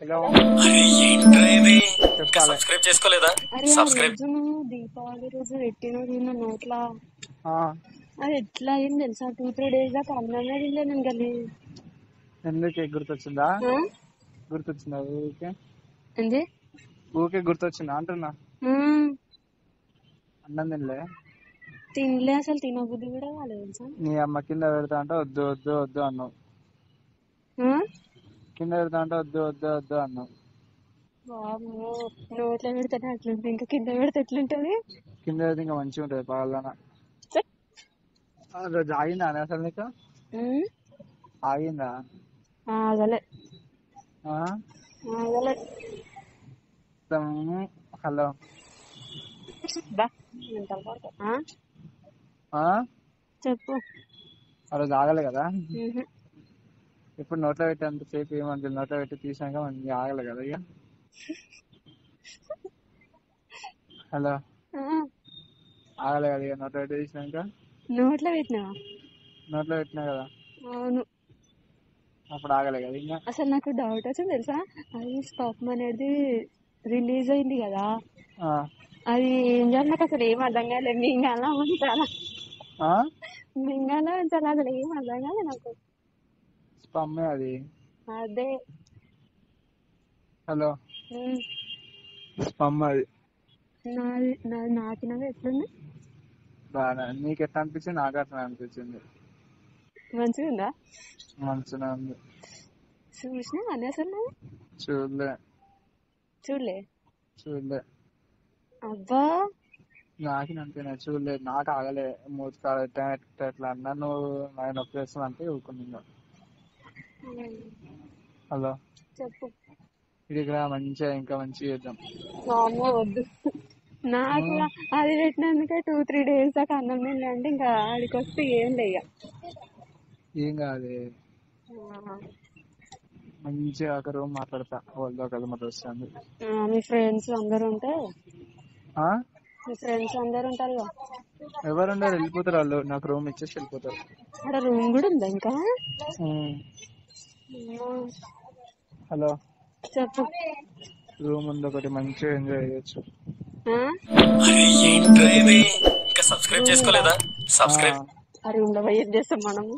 Hello అరే ఏంట్రా ఇది? ఇంకా చెప్పాలి. సబ్స్క్రైబ్ చేసుకోలేదా? అరే ఆ సబ్స్క్రైబ్ రోజు నువ్వు దీపావళి రోజు పెట్టినది నా నోట్లా ఆ, అది ఎట్లా అయింది తెలుసా? 2-3 days దాకా అన్నమే తినలే నేను గలి. ఎందుకు గుర్తొచ్చిందా? గుర్తొచ్చిందా ఊరికే? ఏంది? ఊరికే గుర్తొచ్చిందా అంటున్నా. అన్నం తినలే. తినలే, అసలు తినబుద్ధి కూడా కాలేదు తెలుసా. నీ అమ్మ కింద పెడతా అంటే వద్దు వద్దు వద్దు అన్నావు. కింద పెడతా అంటే వద్దు వద్దు వద్దు అన్నావు. వామ్మో, నోట్లో పెడితే అట్లుంటుంది, ఇంకా కింద పెడితే ఎట్లుంటది? కింద పెడితే ఇంకా మంచిగా ఉంటుంది పగలన. రోజు ఆగిందా అని అసలు నీకు? ఆగిందా? ఆగలే ఆ? ఆగలే. హలో బా మెంటల్ పడతా. చెప్పు. ఆ రోజు ఆగలే కదా? మ్హూ. ఇప్పుడు నోట్లో పెట్టి అంతసేపు ఏమంటుంది? నోట్లో పెట్టి తీసాక మనకి ఆగలే కదా ఇక. హలో ఆ, ఆగలే కదా ఇక నోట్లో పెట్టి తీసినాక? నోట్లో పెట్టినావా? నోట్లో పెట్టినా కదా, అవును. అప్పుడు ఆగలే కదా ఇంకా. అసలు నాకు డౌట్ వచ్చింది తెలుసా, అది స్టాప్ అనేది రిలీజ్ అయింది కదా, ఆ, అది ఏం చేయాలి నాకు అసలు ఏం అర్థం కాలేదు. మింగాలా ఉంచాలా ఆ? మింగాలా ఉంచాలా అసలు ఏం అర్థం కాలేదు నాకు. స్పమ్మే అది. అదే. హలో ఉమ్, స్పమ్ అది. నాది నాకినగా ఎట్లుంది? బాగా నీకు ఎట్లా అనిపించింది? నాకు అట్లా అనిపించింది. మంచిగా ఉందా? మంచిగా ఉంది. చూసినా అని అసలు నువ్వు చూడలే చూడలే? చూడలే. అబ్బా, నాకు అంతేనా? చూడలేదు. నాకు ఆగలే. మూతి కాడ ఎట్లా అన్నా నువ్వు నాకు నొప్పి వేస్తుంది అంటే ఊరుకున్నా. హలో చెప్పు. ఇది మంచిగా ఇంకా మంచిగా చేద్దాం. అమ్మో వద్దు. నాకు అది పెట్టినందుకే 2-3 days దాకా అన్నం తినలే అంటే ఇంకా ఆడికి వస్తే ఏం లేక. ఏం కాదు, మంచిగా ఒక రూమ్ మాట్లాడతా వాళ్ళతో కదా మా దోస్తు. మీ ఫ్రెండ్స్ అందరు ఉంటే, ఆ? మీ ఫ్రెండ్స్ అందరు ఉంటారు కదా. ఎవరుండరు, వెళ్ళిపోతారు వాళ్ళు. నాకు రూమ్ ఇచ్చేసి వెళ్ళిపోతారు. అక్కడ రూమ్ కూడా ఉందా ఇంకా? హలో చెప్పు. రూమ్ ఉంది ఒకటి, మంచిగా ఎంజాయ్ చేయొచ్చు. అరే ఏంట్రా ఇది? ఇంకా సబ్స్క్రైబ్ చేసుకోలేదా? సబ్స్క్రైబ్. ఆ రూమ్ లో పోయి ఏం చేస్తాం మనము?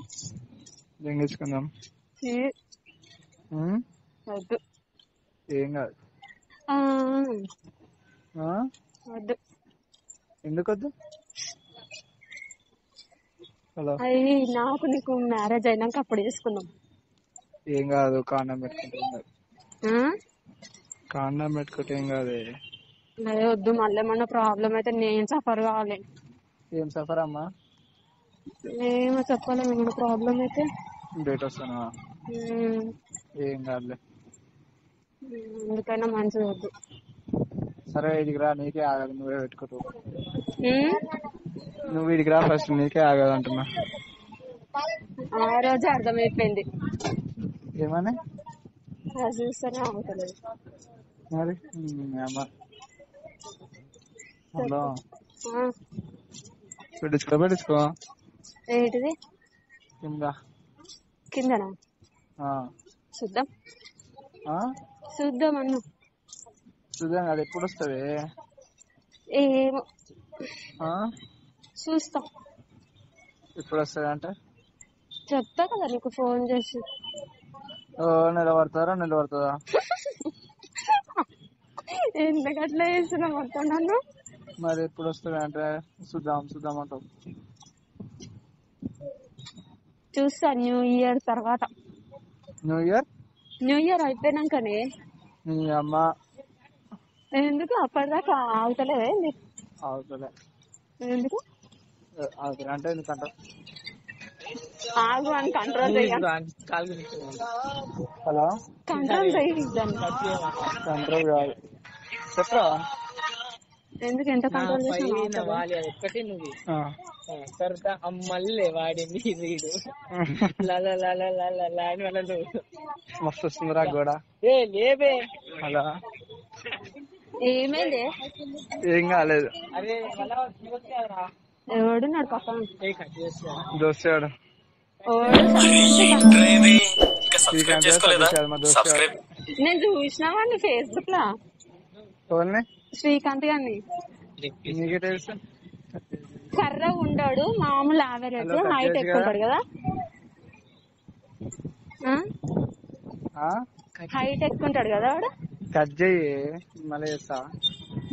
దెంగేసుకుందాం. వద్దు. ఏం కాదు. వద్దు. ఎందుకు వద్దు? హలో అది నాకు నీకు మ్యారేజ్ అయినాక అప్పుడు చేసుకుందాం. ఏం కాదు, కాండం పెట్టుకుంటే. కాండం పెట్టుకుంటే ఏం కాదు. అదే వద్దు, మళ్ళీ ఏమన్నా ప్రాబ్లం అయితే నేను సఫర్ కావాలి. ఏం సఫర్ అమ్మా? ఏమో చెప్పాలి, ఏమన్నా ప్రాబ్లం అయితే. డేట్ వస్తానా? ఏం కాదులే. ఎందుకైనా మంచిది వద్దు. సరే వీడికి రా, నీకే ఆగదు. నువ్వే పెట్టుకుంటావు. నువ్వు వీడికి రా ఫస్ట్, నీకే ఆగదు అంటున్నా. ఆ రోజు అర్థమైపోయింది. ఏమని? అది చూస్తేనే అవుతలేదు మరి అమ్మా. హలో పెట్టించుకో. ఏంటిది కిందనా? చూద్దాం చూద్దాం అన్న. చూద్దాం. అది ఎప్పుడు వస్తుంది? ఏమో చూస్తాం. ఎప్పుడు వస్తుంది అంటే చెప్తా కదా నీకు ఫోన్ చేసి. నిలబడతారా? నిలబడుతుందా? ఎందుకట్లా చేస్తున్నా మొత్తం నన్ను? మరి ఎప్పుడు వస్తుంది అంటే చూద్దాం అంటావు. చూస్తా న్యూ ఇయర్ తర్వాత. న్యూ ఇయర్ అయిపోయినాకనే. నీ అమ్మ. ఎందుకు అప్పటిదాకా ఆగుతలేదా? అవుతలే. ఎందుకు అవుతలే అంటే ఎందుకంట? ఆగు అని కంట్రోల్ చేయాలి. హలో కంట్రోల్ చేయాలి. కంట్రోల్ కాదు, చెప్పరా? ఎందుకు ఎంత కంట్రోల్ చేసినా ఒక్కటి నువ్వు తర్వాత మళ్ళీ వాడింది వీడు మస్తు వస్తుందిరా గోడ. లేబే. హలో ఏమైంది? ఏం కాలేదు. ఎవడు నాడు పక్కన దోస్తాడు. సబ్స్క్రైబ్ చేసుకోలేదా? సబ్స్క్రైబ్. నేను చూసిన వాడిని ఫేస్బుక్ లో, ఎవరిని? శ్రీకాంత్ గారిని. నీకే తెలుసు. కర్ర ఉండడు, మామూలు యావరేజ్ హైట్ ఎక్కువ ఉంటాడు కదా. హైట్ ఎక్కువ ఉంటాడు కదా వాడు. కట్ చేయి మళ్ళీ చేస్తా.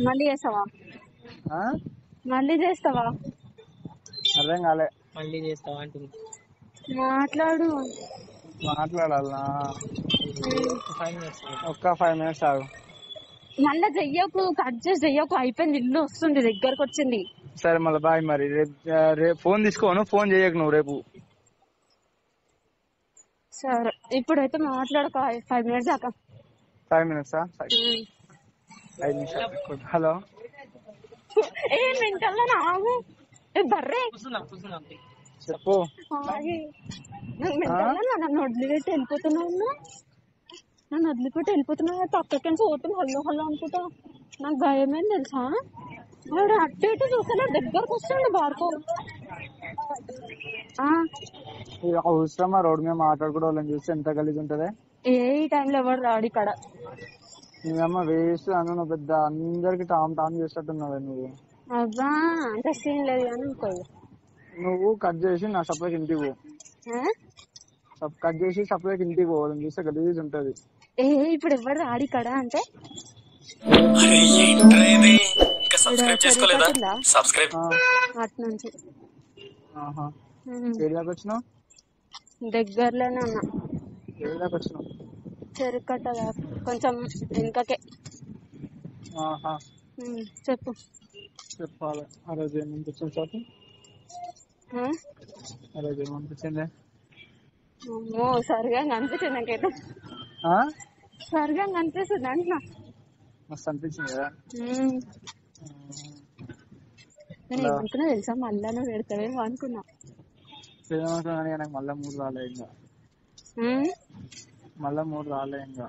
మళ్ళీ చేస్తావా? మళ్ళీ చేస్తావా? అర్థం కాలే. మళ్ళీ చేస్తావా అంటుంది. మాట్లాడు. మాట్లాడాలనా? 5 minutes. ఒక్క 5 minutes ఆగు. మళ్ళా చెయ్యకు, కట్ చేసి చెయ్యకు. అయిపోయింది, ఇల్లు వస్తుంది, దగ్గరకు వచ్చింది. సరే మళ్ళీ బాయ్. మరి రేపు ఫోన్ తీసుకోను, ఫోన్ చేయకు నువ్వు రేపు. సరే ఇప్పుడైతే మాట్లాడక 5 minutes దాకా. 5 minutes 5 నిమిషాలు. హలో. ఏ మెంటల్ నాగు బర్రే చెప్పు. నన్ను వదిలిపెట్టి వెళ్ళిపోతున్నావు, నన్ను వదిలిపెట్టి వెళ్ళిపోతున్నావు. పక్కకి పోతున్నా హల్లో హల్లో అనుకుంటా. నాకు భయమేం తెలుసా. వాడు అటు ఇటు చూస్తున్నా, దగ్గరకు వస్తాడు బార్కో. అవసరమా రోడ్ మీద మాట్లాడుకోవడం వాళ్ళని చూస్తే ఎంత గలీజ్ ఉంటది. ఏ టైంలో ఎవరు రాడు ఇక్కడ. నీదమ్మ వేస్ట్ అను. నువ్వు పెద్ద అందరికి టామ్ చేసేట్టున్నావు నువ్వు. అబ్బా అంత సీన్ లేదు కానీ అనుకో. నువ్వు కట్ చేసి నా సప్లైకి ఇంటికి పో. కట్ చేసి సప్లైకి ఇంటికి పోవాలని చూస్తే గలీజ్ ఉంటది. ఏ ఇప్పుడు ఎవరు రాడు ఇక్కడ అంటే. అటు నుంచి ఏరియాకి వచ్చినావు? దగ్గరలోనే ఉన్నా. ఏరియాకి వచ్చినావు? చెరుకట్ట కొంచెం వెనుకకే. చెప్పు. చెప్పాలి. ఆ రోజు ఏమనిపించింది సార్? ఆ రోజు ఏమనిపించింది? అమ్మో సరిగా అనిపిస్తుంది నాకైతే. సరిగా అనిపిస్తుంది అంటున్నా. మస్తు అనిపించింది కదా. నేను ఏమనుకున్నా తెలుసా, మళ్ళా నువ్వు పెడతావేమో అనుకున్నా. నాకు మళ్ళా 3 రాలే ఇంకా. మళ్ళా 3 రాలే ఇంకా.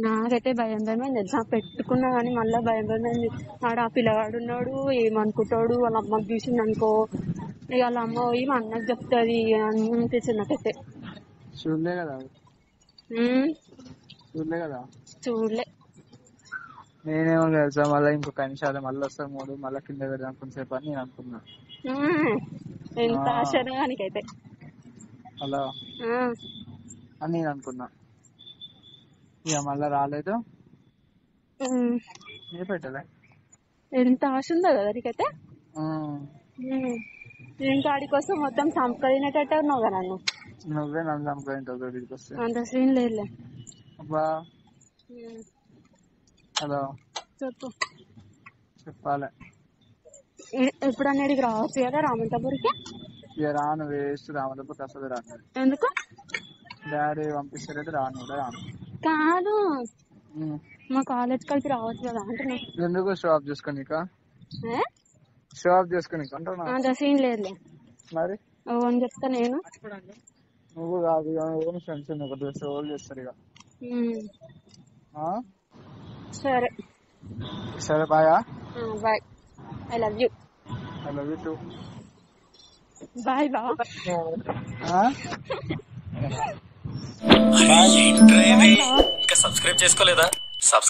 నాకైతే భయం భయమైంది తెలుసా. పెట్టుకున్నా కానీ మళ్ళా భయం భయమైంది. ఆడ ఆ పిల్లగాడు ఉన్నాడు, ఏమనుకుంటాడు, వాళ్ళ అమ్మకి చూసింది అనుకో, ఇక వాళ్ళ అమ్మ పోయి మా అన్నకు చెప్తుంది అనిపించింది నాకైతే. చూడలే కదా. చూడలే కదా. చూడలే. నేనేమో తెలుసా, మళ్ళీ ఇంకొక నిమిషాలు మళ్ళీ వస్తాను 3, మళ్ళీ కింద పెడదాం కొంతసేపు అని నేను అనుకున్నా. ఎంత ఆశనా నీకైతే. హలో అని నేను అనుకున్నా. ఇక మళ్ళా రాలేదు. పెట్టలే. ఎంత ఆశ ఉందో కదా నీకైతే. ఇంకా ఆడి కోసం మొత్తం సంపదినట్టు ఉన్నావు కదా నన్ను. నువ్వే నన్ను సంపదించావు. అంత సీన్ లేదులే. అబ్బా. హలో చెప్పు. చెప్పాలి. ఎప్పుడన్నా ఇక్కడికి రావచ్చు కదా రామంతపూర్కి. ఇక రాను, వేస్ట్. రామంతపూర్కి అసలు రాను. ఎందుకు? డాడీ పంపిస్తారైతే రాను కూడా రాను. కాదు, మా కాలేజ్ కలిసి రావచ్చు కదా అంటున్నా. ఎందుకు? షో ఆఫ్ చేసుకోనికా? షో ఆఫ్ చేసుకోనికా అంటున్నా. అంత సీన్ లేదులే. మరి అని చెప్తా నేను. నువ్వు కాదు, ఓన్ ఫ్రెండ్స్ ఒక షోలు చేస్తారు ఇక. సరే సరే bye. Bye. I love you. I love you too. Bye బావ. ఇంకా సబ్స్క్రైబ్ చేసుకోలేదా? సబ్స్క్రైబ్